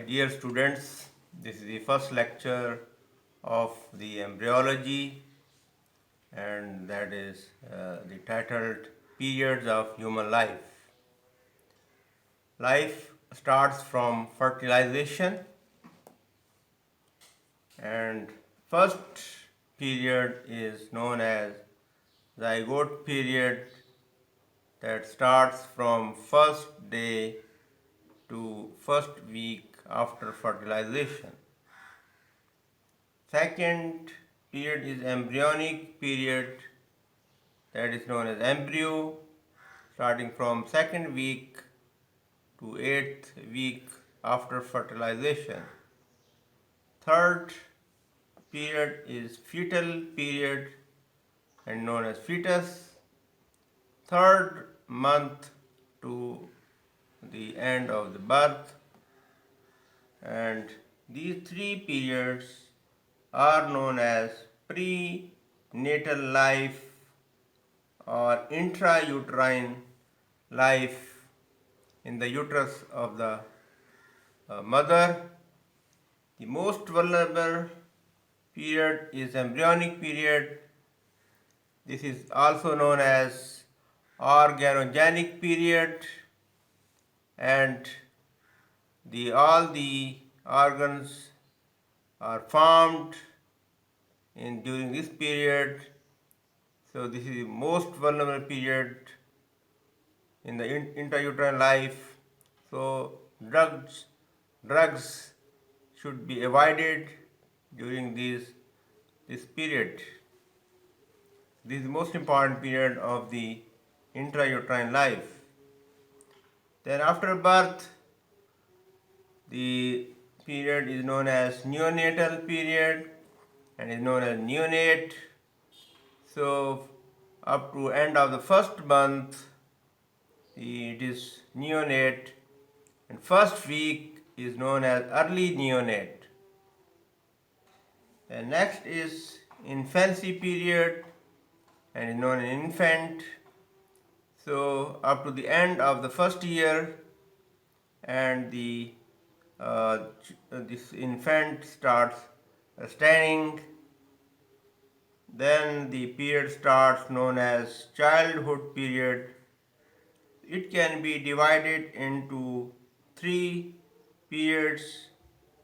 dear students, this is the first lecture of the embryology, and that is the titled Periods of Human Life. Life starts from fertilization, and first period is known as zygote period, that starts from first day to first week after fertilization. Second period is embryonic period, that is known as embryo, starting from second week to 8th week after fertilization. Third period is fetal period and known as fetus, third month to the end of the birth, and these three periods are known as pre-natal life or intrauterine life in the uterus of the mother. The most vulnerable period is embryonic period. This is also known as organogenic period, and all the organs are formed during this period. So this is the most vulnerable period in the intrauterine life. So drugs should be avoided during this period. This is the most important period of the intrauterine life. Then after birth, the period is known as neonatal period and is known as neonate. So up to end of the first month, it is neonate, and first week is known as early neonate. And next is infancy period and is known as infant. So up to the end of the first year, and this infant starts standing. Then the period starts known as childhood period. It can be divided into three periods.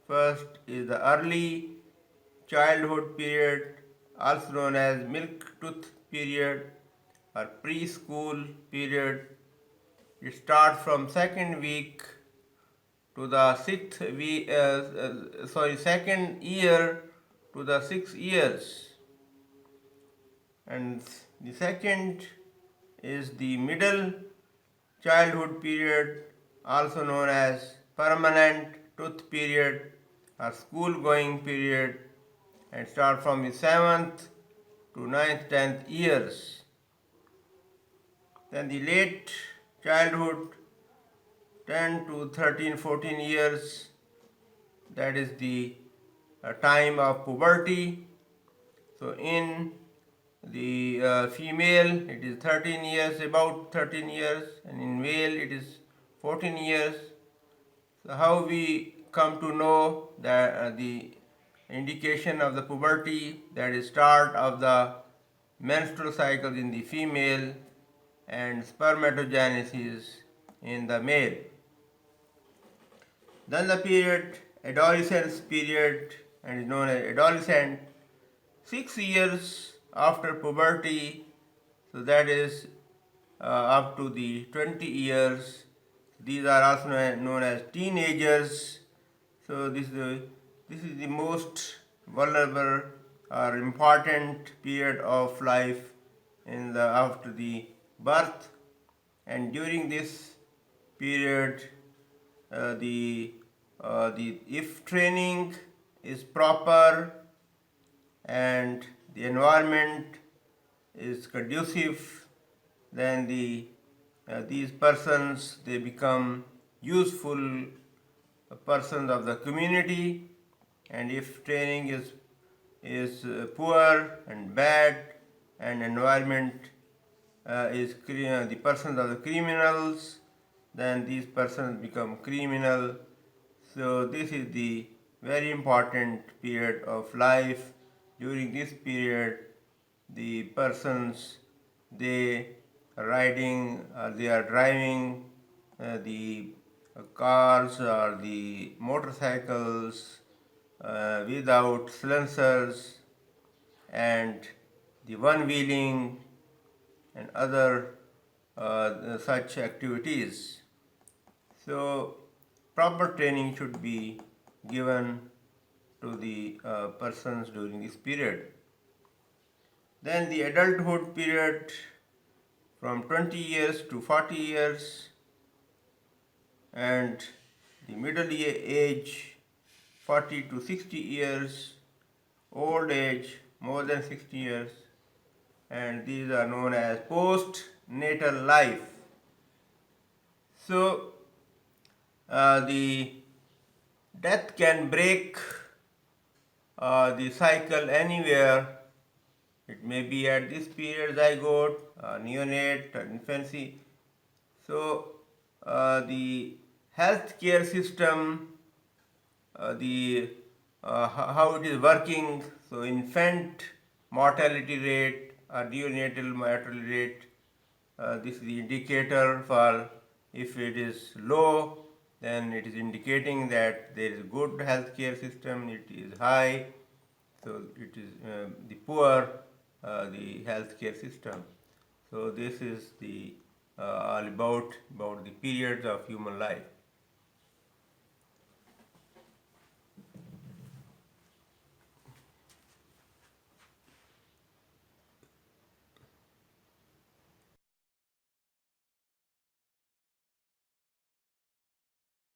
First is the early childhood period, also known as milk tooth period or preschool period. It starts from second week to the second year to the 6 years. And the second is the middle childhood period, also known as permanent tooth period or school going period, and start from the 7th to 9th, 10th years. Then the late childhood, 10 to 13, 14 years, that is the time of puberty. So in the female it is 13 years, about 13 years, and in male it is 14 years. So how we come to know that the indication of the puberty, that is start of the menstrual cycle in the female and spermatogenesis in the male. Then the period adolescence period and is known as adolescent, 6 years after puberty, so that is up to the 20 years. These are also known as teenagers. So this is the most vulnerable or important period of life after the birth, and during this period, if training is proper and the environment is conducive, then these persons, they become useful persons of the community. And if training is poor and bad, and environment is the persons are the criminals, then these persons become criminal. So this is the very important period of life. During this period, the persons, they are riding or they are driving the cars or the motorcycles without silencers, and the one wheeling and other such activities. So proper training should be given to the persons during this period. Then the adulthood period from 20 years to 40 years, and the middle age 40 to 60 years, old age more than 60 years, and these are known as post-natal life. So the death can break the cycle anywhere. It may be at this period, zygote, neonate, infancy. So the healthcare system, the how it is working. So infant mortality rate or neonatal mortality rate. This is the indicator for, if it is low, then it is indicating that there is good healthcare system. It is high, so it is the poor, the healthcare system. So this is the all about the periods of human life.